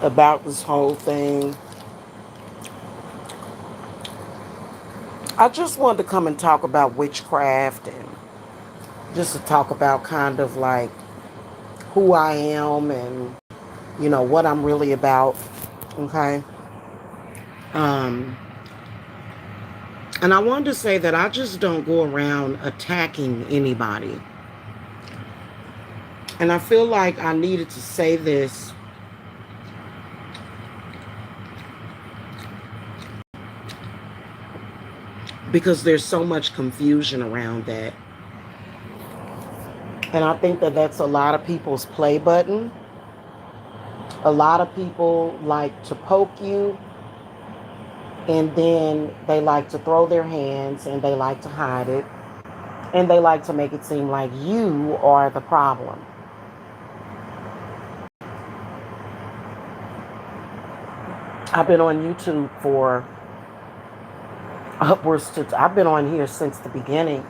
about this whole thing. I just wanted to come and talk about witchcraft and just to talk about kind of like who I am and what I'm really about. Okay. Um and I wanted to say that I just don't go around attacking anybody. And I feel like I needed to say this because there's so much confusion around that. And I think that that's a lot of people's play button. A lot of people like to poke you, and then they like to throw their hands and they like to hide it, and they like to make it seem like you are the problem. I've been on YouTube for I've been on here since the beginning.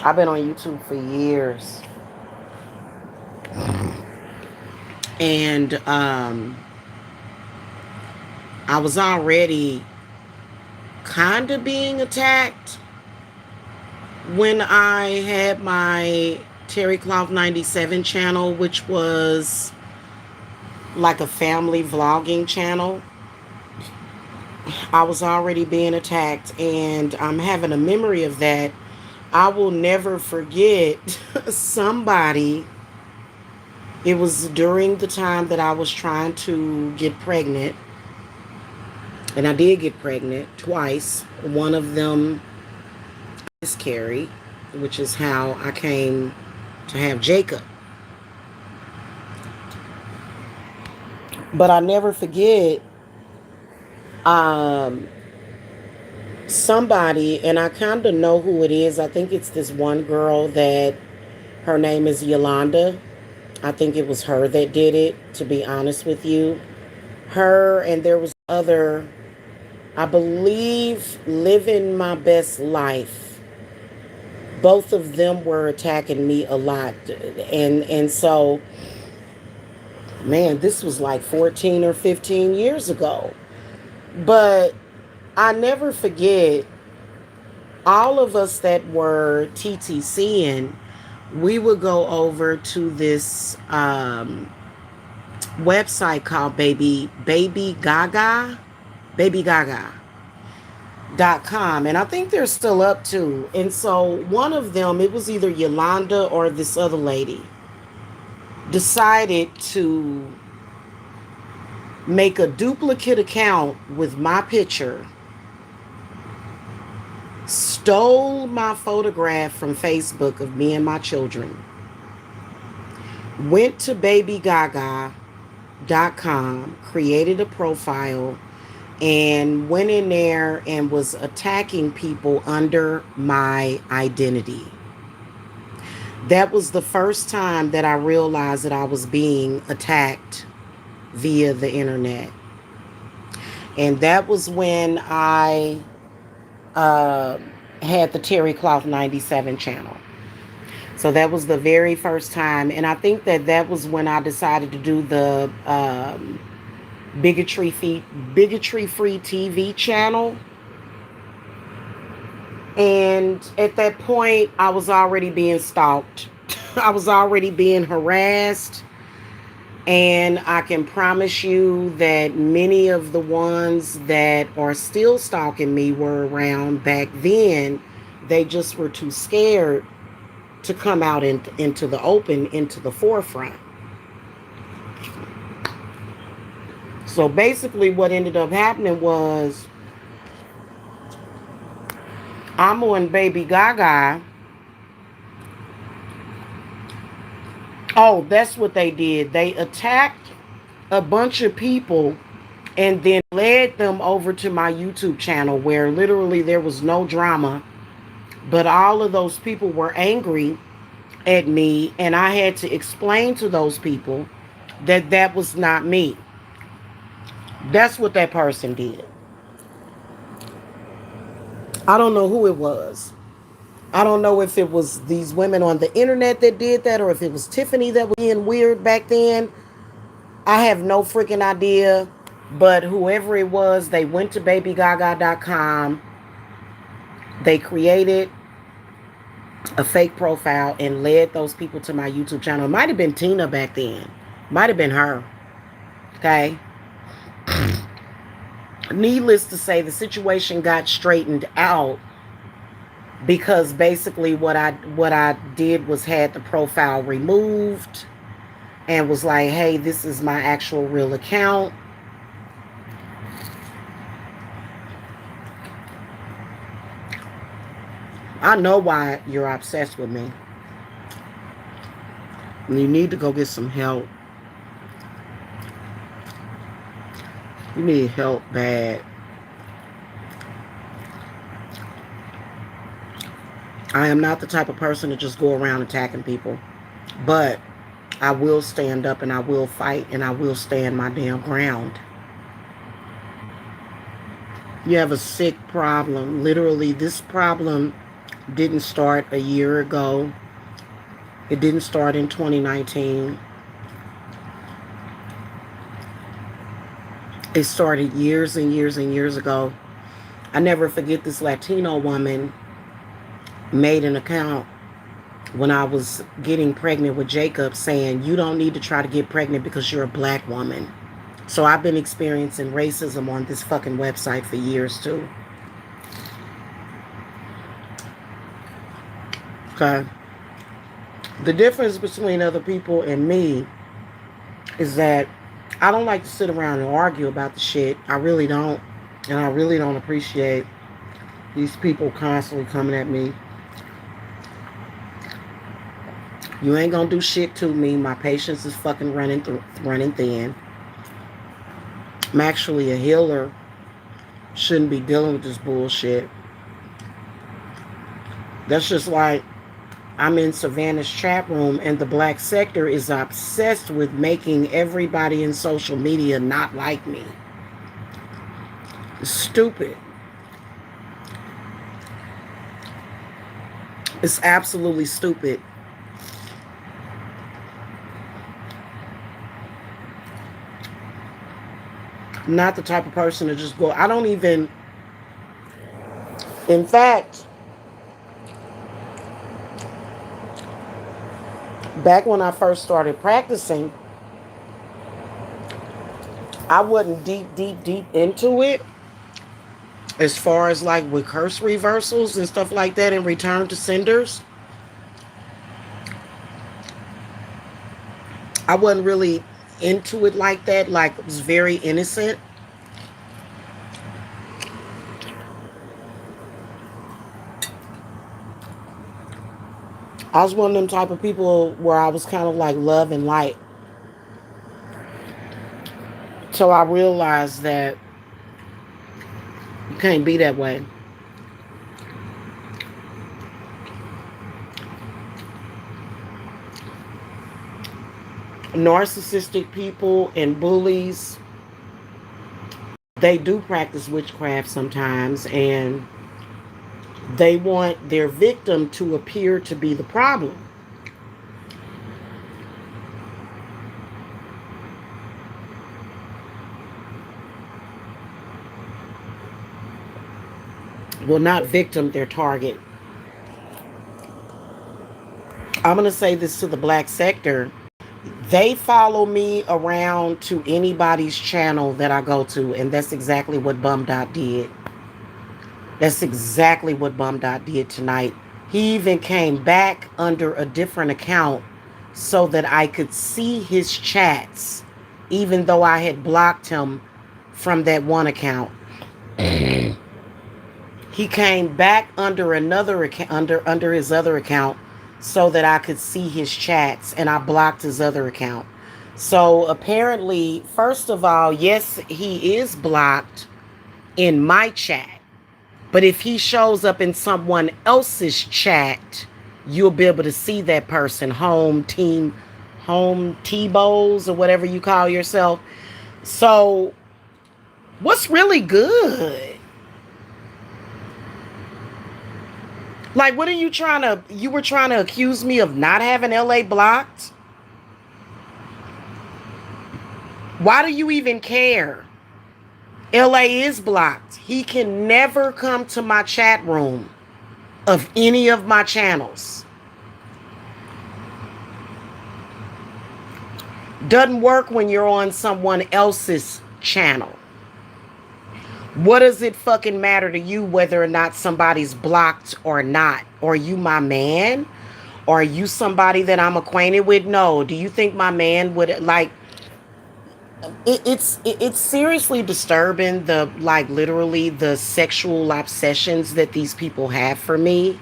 I've been on YouTube for years. And I was already kind of being attacked when I had my Terry Cloth 97 channel, which was like a family vlogging channel. I was already being attacked, and I'm having a memory of that. I will never forget somebody. It was during the time that I was trying to get pregnant, and I did get pregnant twice. One of them miscarried, which is how I came to have Jacob. But I never forget um, somebody, and I kind of know who it is. I think it's this one girl that her name is Yolanda. I think it was her that did it, to be honest with you. Her, and there was other, I believe, Living My Best Life. Both of them were attacking me a lot. And so, man, this was like 14 or 15 years ago. But I never forget all of us that were TTCing, we would go over to this website called babygaga.com, and I think they're still up too. And so one of them, it was either Yolanda or this other lady, decided to make a duplicate account with my picture, stole my photograph from Facebook of me and my children, went to babygaga.com, created a profile, and went in there and was attacking people under my identity. That was the first time that I realized that I was being attacked via the internet. And that was when I had the Terry Cloth 97 channel. So that was the very first time. And I think that that was when I decided to do the bigotry-free TV channel. And at that point, I was already being stalked. I was already being harassed. And I can promise you that many of the ones that are still stalking me were around back then. They just were too scared to come out into the open, into the forefront. So basically what ended up happening was I'm on Baby Gaga. Oh, that's what they did. They attacked a bunch of people and then led them over to my YouTube channel where literally there was no drama. But all of those people were angry at me, and I had to explain to those people that that was not me. That's what that person did. I don't know who it was. I don't know if it was these women on the internet that did that or if it was Tiffany that was being weird back then. I have no freaking idea. But whoever it was, they went to babygaga.com. They created a fake profile and led those people to my YouTube channel. It might have been Tina back then. Might have been her. Okay. Needless to say, the situation got straightened out because basically what I did was had the profile removed and was like, hey, this is my actual real account. I know why you're obsessed with me. You need to go get some help. You need help bad. I am not the type of person to just go around attacking people. But I will stand up and I will fight and I will stand my damn ground. You have a sick problem. Literally, this problem didn't start a year ago. It didn't start in 2019. It started years and years and years ago. I never forget this Latino woman made an account when I was getting pregnant with Jacob saying, you don't need to try to get pregnant because you're a black woman. So I've been experiencing racism on this fucking website for years too. Okay. The difference between other people and me is that I don't like to sit around and argue about the shit. I really don't. And I really don't appreciate these people constantly coming at me. You ain't gonna do shit to me. My patience is fucking running thin. I'm actually a healer. Shouldn't be dealing with this bullshit. That's just like I'm in Savannah's chat room and the black sector is obsessed with making everybody in social media not like me. It's stupid. It's absolutely stupid. I'm not the type of person to just go. I don't even. In fact, back when I first started practicing, I wasn't deep into it as far as like with curse reversals and stuff like that and return to senders. I wasn't really into it like that. Like, it was very innocent. I was one of them type of people where I was kind of like love and light. So I realized that you can't be that way. Narcissistic people and bullies, they do practice witchcraft sometimes, and they want their victim to appear to be the problem. Well, not victim, their target. I'm going to say this to the black sector. They follow me around to anybody's channel that I go to, and that's exactly what Bum Dot did. That's exactly what Bum Dot did tonight. He even came back under a different account so that I could see his chats, even though I had blocked him from that one account. He came back under another account, under his other account, so that I could see his chats, and I blocked his other account. So apparently, first of all, yes, he is blocked in my chat. But if he shows up in someone else's chat, you'll be able to see that person, home T-Bows, or whatever you call yourself. So what's really good? Like, what are you you were trying to accuse me of not having LA blocked? Why do you even care? LA is blocked. He can never come to my chat room of any of my channels. Doesn't work when you're on someone else's channel. What does it fucking matter to you whether or not somebody's blocked or not? Or are you my man? Or are you somebody that I'm acquainted with? No. Do you think my man would like it's seriously disturbing, the like literally the sexual obsessions that these people have for me.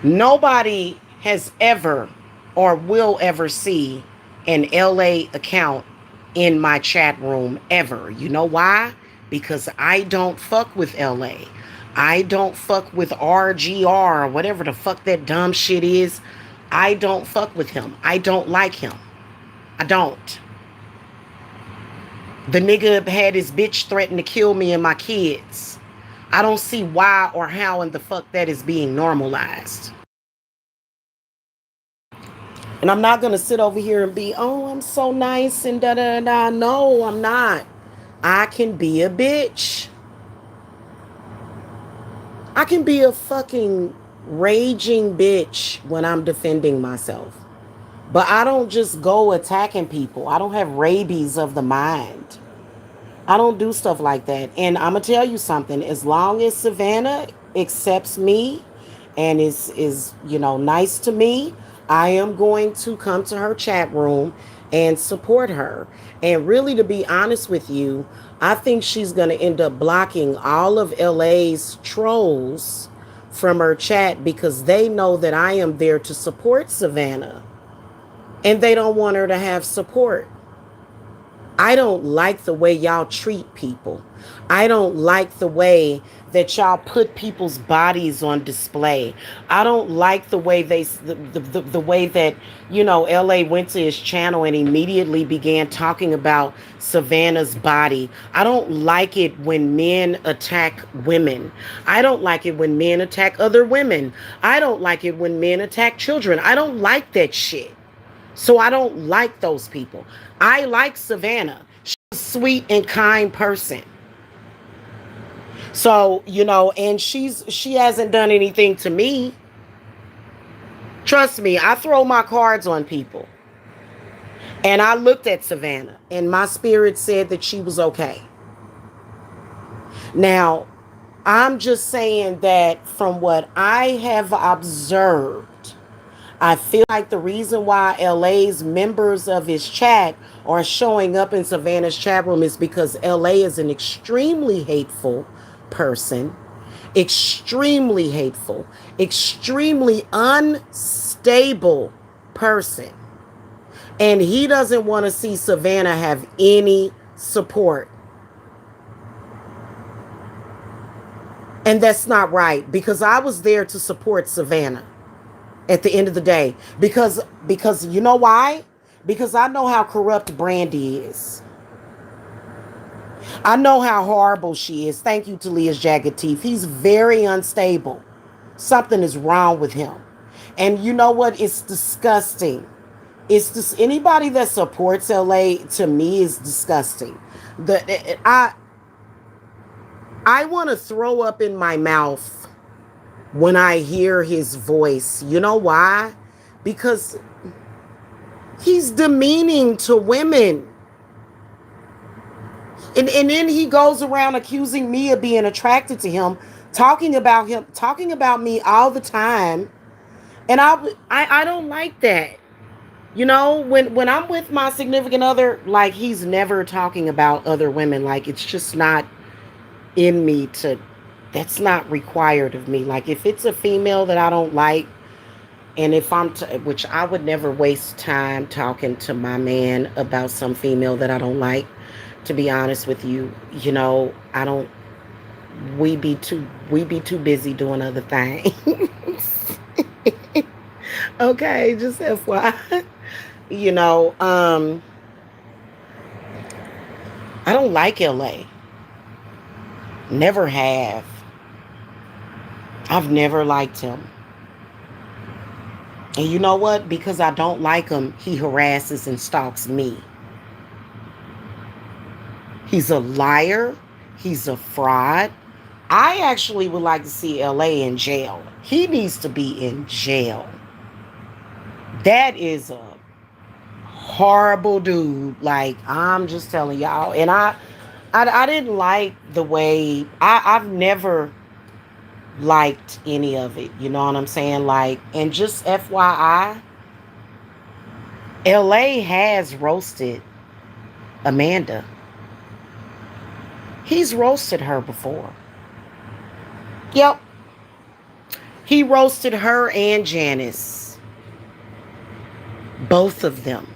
Nobody has ever or will ever see an LA account in my chat room ever. You know why? Because I don't fuck with LA. I don't fuck with RGR or whatever the fuck that dumb shit is. I don't fuck with him. I don't like him. I don't. The nigga had his bitch threaten to kill me and my kids. I don't see why or how in the fuck that is being normalized. And I'm not going to sit over here and be, oh, I'm so nice and da da da. No, I'm not. I can be a bitch. I can be a fucking raging bitch when I'm defending myself. But I don't just go attacking people. I don't have rabies of the mind. I don't do stuff like that. And I'm going to tell you something. As long as Savannah accepts me and is nice to me, I am going to come to her chat room and support her. And really, to be honest with you, I think she's going to end up blocking all of LA's trolls from her chat because they know that I am there to support Savannah. And they don't want her to have support. I don't like the way y'all treat people. I don't like the way that y'all put people's bodies on display. I don't like the way the way that, LA went to his channel and immediately began talking about Savannah's body. I don't like it when men attack women. I don't like it when men attack other women. I don't like it when men attack children. I don't like that shit. So I don't like those people. I like Savannah. She's a sweet and kind person. So, and she hasn't done anything to me. Trust me, I throw my cards on people. And I looked at Savannah and my spirit said that she was okay. Now, I'm just saying that from what I have observed, I feel like the reason why LA's members of his chat are showing up in Savannah's chat room is because LA is an extremely hateful person, extremely hateful, extremely unstable person. And he doesn't want to see Savannah have any support. And that's not right, because I was there to support Savannah. At the end of the day, because you know why? Because I know how corrupt Brandy is. I know how horrible she is. Thank you, Talia's Jagged Teeth. He's very unstable. Something is wrong with him. And you know what? It's disgusting. It's just anybody that supports LA to me is disgusting. I want to throw up in my mouth when I hear his voice. You know why? Because he's demeaning to women. And then he goes around accusing me of being attracted to him, talking about me all the time. And I don't like that. When I'm with my significant other, like, he's never talking about other women. Like, it's just not in me to, that's not required of me. Like, if it's a female that I don't like, and if which I would never waste time talking to my man about some female that I don't like, to be honest with you. I don't, we be too busy doing other things. Okay, just FYI. I don't like LA. Never have. I've never liked him. And you know what? Because I don't like him, he harasses and stalks me. He's a liar. He's a fraud. I actually would like to see LA in jail. He needs to be in jail. That is a horrible dude. Like, I'm just telling y'all. And I didn't like the way I've never liked any of it. You know what I'm saying? Like, and just FYI, LA has roasted Amanda. He's roasted her before. Yep. He roasted her and Janice. Both of them.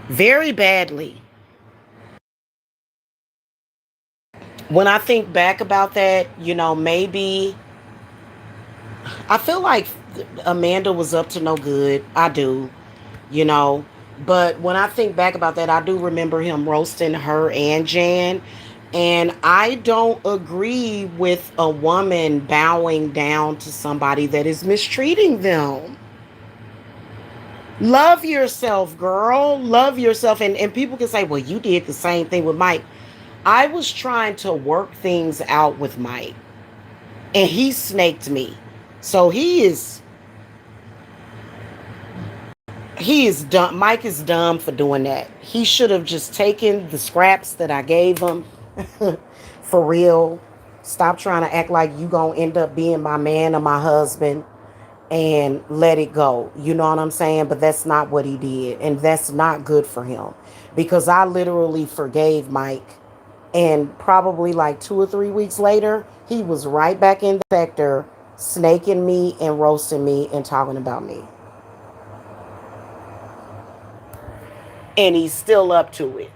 Very badly. When I think back about that, maybe I feel like Amanda was up to no good. I do, you know. But when I think back about that, I do remember him roasting her and Jan. And I don't agree with a woman bowing down to somebody that is mistreating them. Love yourself, girl. Love yourself. And people can say, well, you did the same thing with Mike. I was trying to work things out with Mike, and he snaked me. So he is dumb. Mike is dumb for doing that. He should have just taken the scraps that I gave him. For real. Stop trying to act like you gonna end up being my man or my husband and let it go. You know what I'm saying? But that's not what he did. And that's not good for him. Because I literally forgave Mike. And probably like 2 or 3 weeks later, he was right back in the sector, snaking me and roasting me and talking about me. And he's still up to it.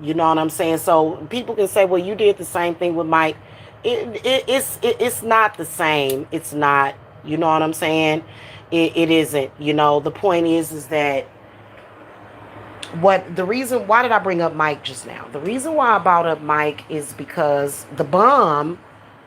You know what I'm saying? So people can say, "Well, you did the same thing with Mike." It's not the same. It's not. You know what I'm saying? It isn't. The point is that what the reason why did I bring up Mike just now? The reason why I brought up Mike is because the bomb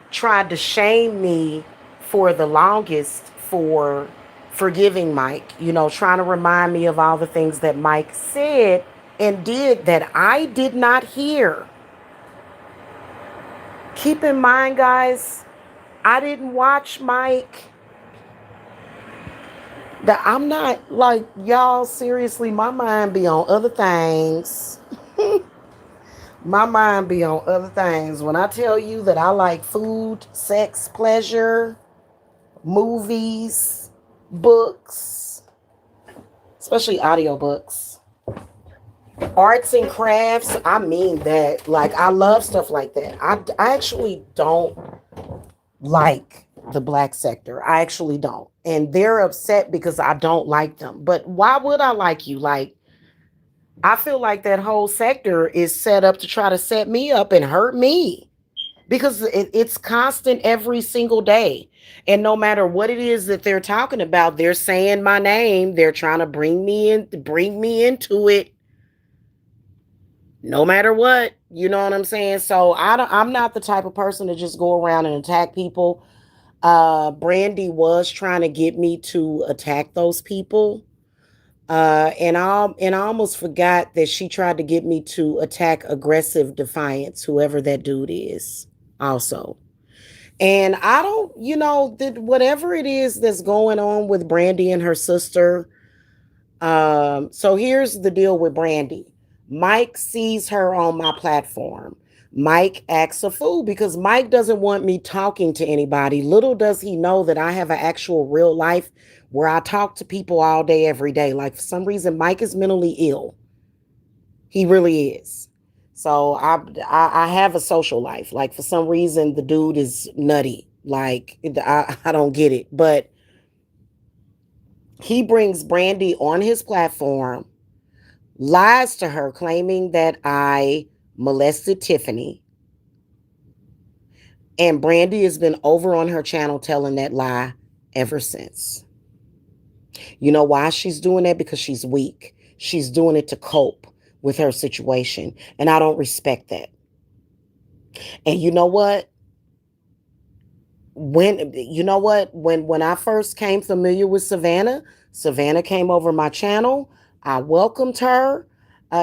tried to shame me for the longest for forgiving Mike, trying to remind me of all the things that Mike said and did that I did not hear. Keep in mind, guys, I didn't watch Mike. That I'm not like y'all, seriously, my mind be on other things. My mind be on other things. When I tell you that I like food, sex, pleasure, movies, books, especially audiobooks, arts and crafts. I mean that. Like, I love stuff like that. I actually don't like the black sector. I actually don't. And they're upset because I don't like them. But why would I like you? Like, I feel like that whole sector is set up to try to set me up and hurt me because it's constant every single day. And no matter what it is that they're talking about, they're saying my name. They're trying to bring me into it. No matter what, you know what I'm saying. So I'm not the type of person to just go around and attack people. Brandy was trying to get me to attack those people. And I almost forgot that she tried to get me to attack aggressive defiance, whoever that dude is. Also, and I don't, that whatever it is that's going on with Brandy and her sister. So here's the deal with Brandy. Mike sees her on my platform. Mike acts a fool because Mike doesn't want me talking to anybody. Little does he know that I have an actual real life where I talk to people all day, every day. Like, for some reason, Mike is mentally ill. He really is. So I have a social life. Like, for some reason, the dude is nutty. Like, I don't get it. But he brings Brandy on his platform, lies to her, claiming that I molested Tiffany. And Brandy has been over on her channel telling that lie ever since. You know why she's doing that? Because she's weak. She's doing it to cope with her situation. And I don't respect that. And you know what? When you know what, when I first came familiar with Savannah, Savannah came over my channel. I welcomed her.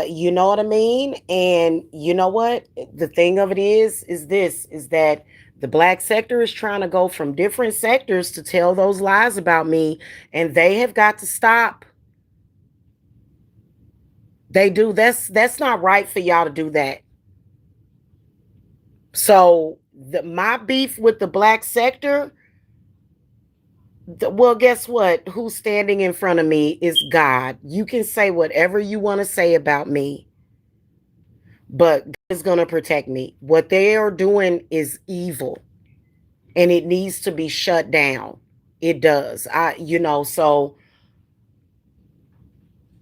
You know what I mean? And you know what? The thing of it is this is that the black sector is trying to go from different sectors to tell those lies about me, and they have got to stop. They do. That's not right for y'all to do that. So my beef with the black sector, well, guess what? Who's standing in front of me is God. You can say whatever you want to say about me, but God is going to protect me. What they are doing is evil, and it needs to be shut down. It does. So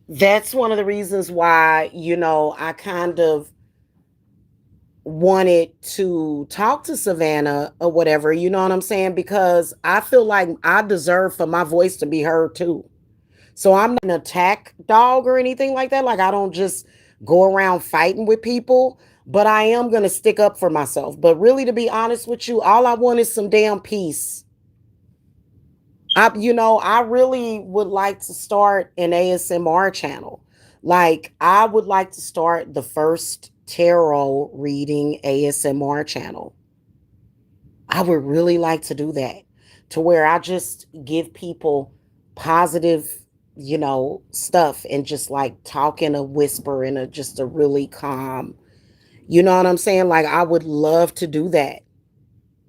that's one of the reasons why, I kind of wanted to talk to Savannah or whatever, you know what I'm saying? Because I feel like I deserve for my voice to be heard too. So I'm not an attack dog or anything like that. Like I don't just go around fighting with people, but I am going to stick up for myself. But really, to be honest with you, all I want is some damn peace. I really would like to start an ASMR channel. Like I would like to start the first tarot reading ASMR channel. I would really like to do that, to where I just give people positive, stuff, and just like talk in a whisper in a just a really calm, you know what I'm saying? Like I would love to do that.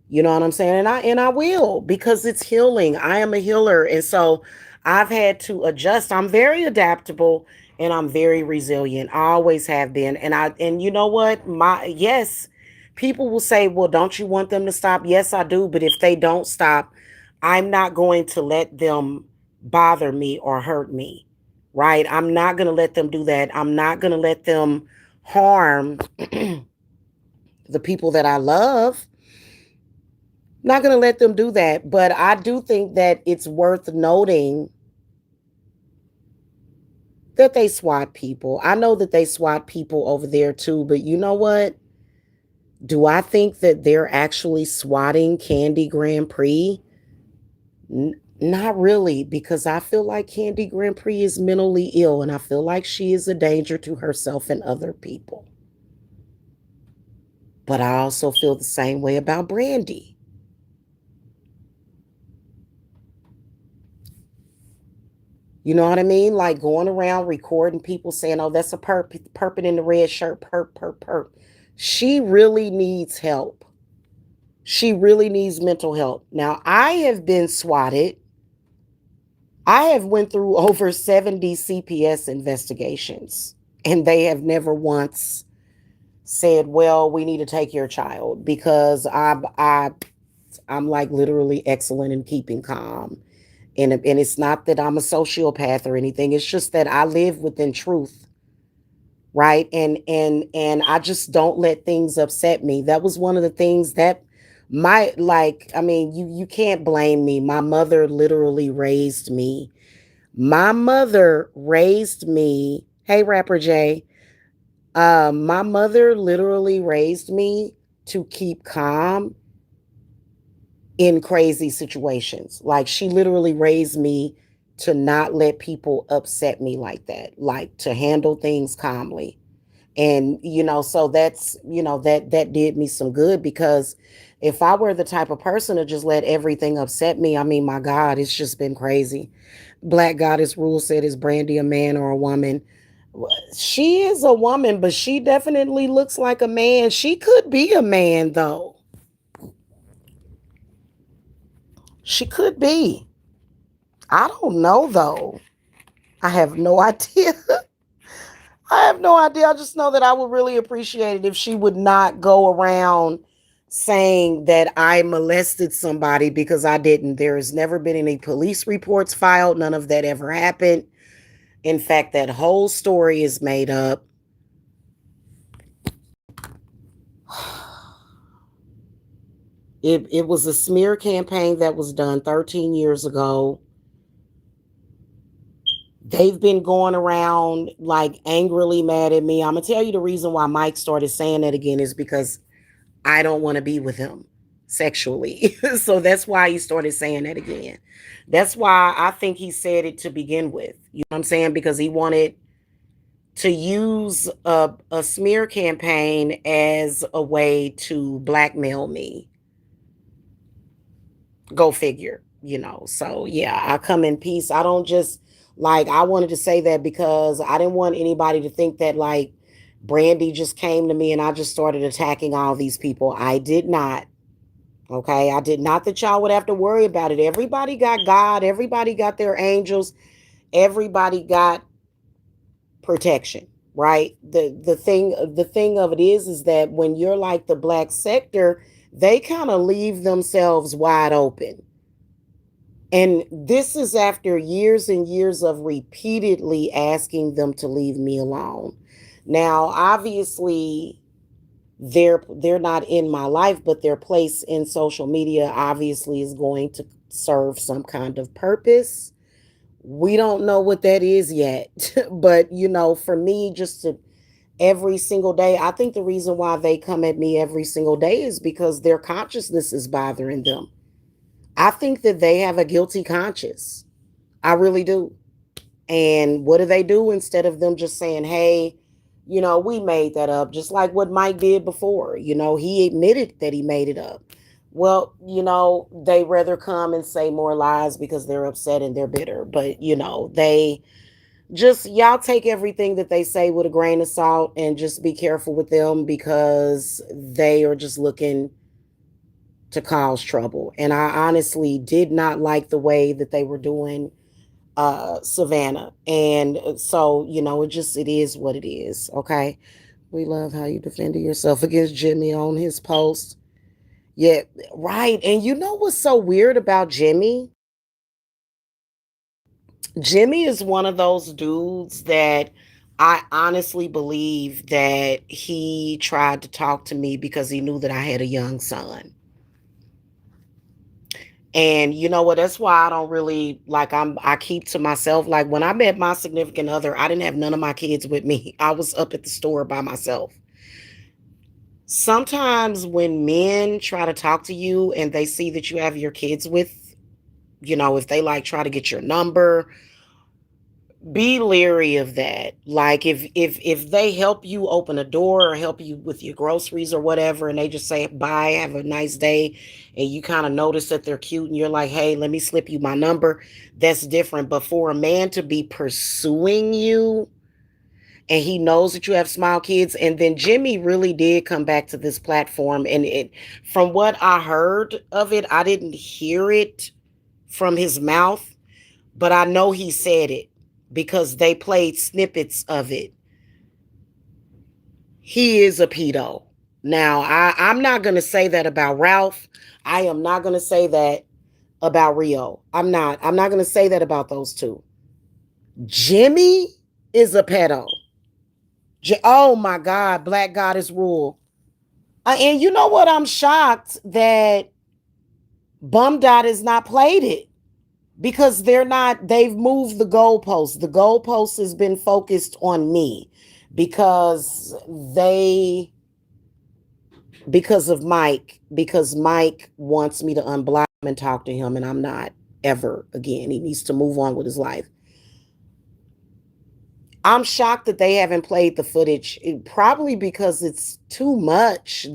You know what I'm saying? And I will, because it's healing. I am a healer. And so I've had to adjust. I'm very adaptable and I'm very resilient. I always have been. And you know what? Yes, people will say, "Well, don't you want them to stop?" Yes, I do, but if they don't stop, I'm not going to let them bother me or hurt me. Right? I'm not going to let them do that. I'm not going to let them harm the people that I love. Not going to let them do that, but I do think that it's worth noting that they swat people. I know that they swat people over there too, but you know what? Do I think that they're actually swatting Candy Grand Prix? Not really, because I feel like Candy Grand Prix is mentally ill, and I feel like she is a danger to herself and other people. But I also feel the same way about Brandy. You know what I mean? Like going around recording people saying, "Oh, that's a perp in the red shirt, perp, perp, perp." She really needs help. She really needs mental help. Now, I have been swatted. I have went through over 70 CPS investigations, and they have never once said, "Well, we need to take your child," because I'm like literally excellent in keeping calm. And it's not that I'm a sociopath or anything. It's just that I live within truth, right? And I just don't let things upset me. That was one of the things that my like I mean, you can't blame me. My mother literally raised me. My mother raised me. Hey, rapper Jay. My mother literally raised me to keep calm in crazy situations. Like she literally raised me to not let people upset me like that, like to handle things calmly. And so that did me some good, because if I were the type of person to just let everything upset me, I mean, my God, it's just been crazy. Black Goddess Rule said, "Is Brandy a man or a woman?" She is a woman, but she definitely looks like a man. She could be a man, though. She could be. I don't know, though. I have no idea. I have no idea. I just know that I would really appreciate it if she would not go around saying that I molested somebody, because I didn't. There has never been any police reports filed. None of that ever happened. In fact, that whole story is made up. It was a smear campaign that was done 13 years ago. They've been going around like angrily mad at me. I'm going to tell you the reason why Mike started saying that again is because I don't want to be with him. sexually. So that's why he started saying that again. That's why I think he said it to begin with. You know what I'm saying? Because he wanted to use a smear campaign as a way to blackmail me. Go figure, you know. So yeah, I come in peace. I don't just like, I wanted to say that because I didn't want anybody to think that like Brandy just came to me and I just started attacking all these people. I did not. Okay, I did not, that y'all would have to worry about it. Everybody got God, everybody got their angels, everybody got protection, right? The thing of it is that when you're like the black sector, they kind of leave themselves wide open. And this is after years and years of repeatedly asking them to leave me alone. Now, obviously, they're not in my life, but their place in social media obviously is going to serve some kind of purpose. We don't know what that is yet. But you know, for me, just to every single day, I think the reason why they come at me every single day is because their consciousness is bothering them. I think that they have a guilty conscience. I really do. And what do? Instead of them just saying, hey, you know, we made that up, just like what Mike did before. You know, he admitted that he made it up. Well, you know, they rather come and say more lies because they're upset and they're bitter. But, you know, they just, y'all take everything that they say with a grain of salt and just be careful with them because they are just looking to cause trouble. And I honestly did not like the way that they were doing Savannah. And so, you know, it is what it is. Okay. We love how you defended yourself against Jimmy on his post. Yeah, right. And you know what's so weird about Jimmy? Jimmy is one of those dudes that I honestly believe that he tried to talk to me because he knew that I had a young son. And you know what? That's why I don't really like, I keep to myself. Like when I met my significant other, I didn't have none of my kids with me. I was up at the store by myself. Sometimes when men try to talk to you and they see that you have your kids with, you know, if they like try to get your number, be leery of that. Like if they help you open a door or help you with your groceries or whatever, and they just say bye, have a nice day, and you kind of notice that they're cute and you're like, hey, let me slip you my number, that's different. But for a man to be pursuing you and he knows that you have small kids, and then Jimmy really did come back to this platform, and it, from what I heard of it, I didn't hear it from his mouth, but I know he said it because they played snippets of it. He is a pedo. Now, I'm not going to say that about Ralph. I am not going to say that about Rio. I'm not. I'm not going to say that about those two. Jimmy is a pedo. Oh my God, Black Goddess rule. And you know what? I'm shocked that Bum Dot has not played it because they've moved the goalposts. The goalpost has been focused on me because because Mike wants me to unblock him and talk to him, and I'm not ever again. He needs to move on with his life. I'm shocked that they haven't played the footage, probably because it's too much.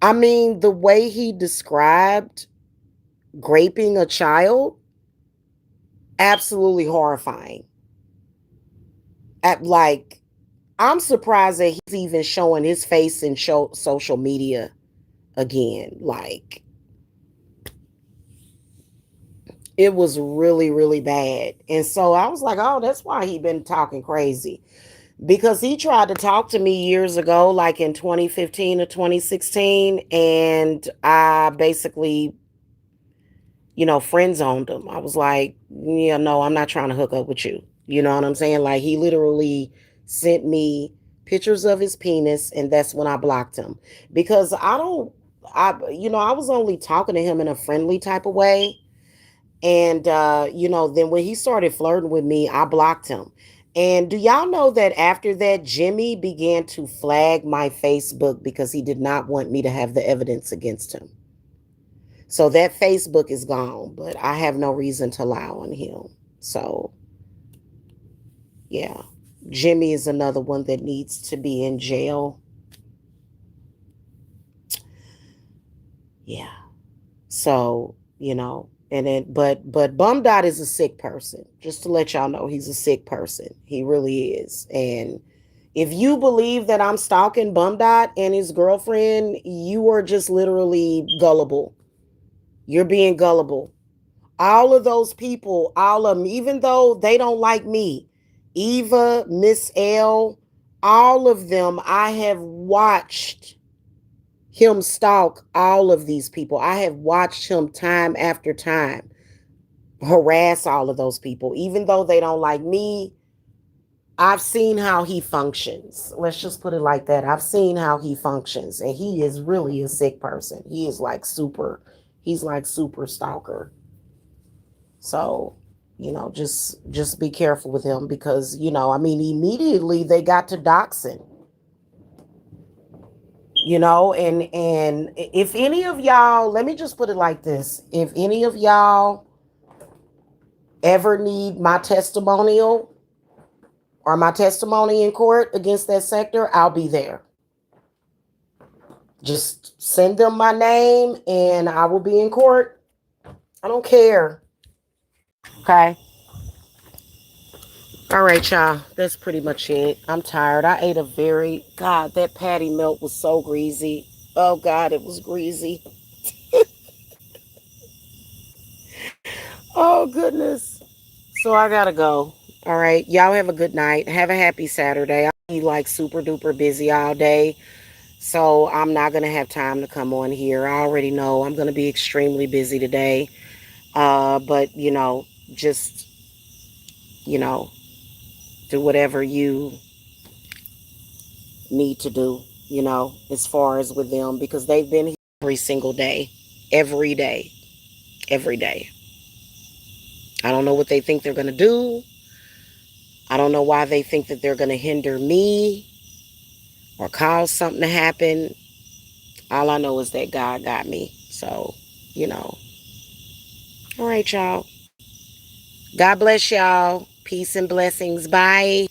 I mean, the way he described raping a child, absolutely horrifying. At like, I'm surprised that he's even showing his face in social media again. Like, it was really, really bad. And so I was like, oh, that's why he been talking crazy. Because he tried to talk to me years ago, like in 2015 or 2016, and I basically, you know, friend zoned him. I was like, yeah, no, I'm not trying to hook up with you. You know what I'm saying? Like he literally sent me pictures of his penis, and that's when I blocked him. Because you know, I was only talking to him in a friendly type of way. And you know, then when he started flirting with me, I blocked him. And do y'all know that after that, Jimmy began to flag my Facebook because he did not want me to have the evidence against him. So that Facebook is gone, but I have no reason to lie on him. So, yeah. Jimmy is another one that needs to be in jail. Yeah. So, and then but Bum Dot is a sick person. Just to let y'all know, he's a sick person. He really is. And if you believe that I'm stalking Bum Dot and his girlfriend, you are just literally gullible. You're being gullible. All of those people, all of them, even though they don't like me, Eva, Miss L, all of them, I have watched him stalk all of these people. I have watched him time after time harass all of those people. Even though they don't like me, I've seen how he functions. Let's just put it like that. I've seen how he functions. And he is really a sick person. He's like super stalker. So, just be careful with him because, I mean, immediately they got to doxing, and if any of y'all, let me just put it like this. If any of y'all ever need my testimonial or my testimony in court against that sector, I'll be there. Just send them my name and I will be in court. I don't care. Okay. All right, y'all. That's pretty much it. I'm tired. I ate God, that patty melt was so greasy. Oh, God, it was greasy. Oh, goodness. So I gotta go. All right. Y'all have a good night. Have a happy Saturday. I'll be like super duper busy all day. So I'm not gonna have time to come on here. I already know I'm gonna be extremely busy today. But just you know, do whatever you need to do, as far as with them because they've been here every single day. Every day. Every day. I don't know what they think they're gonna do. I don't know why they think that they're gonna hinder me or cause something to happen. All I know is that God got me. So, you know. All right, y'all. God bless y'all. Peace and blessings. Bye.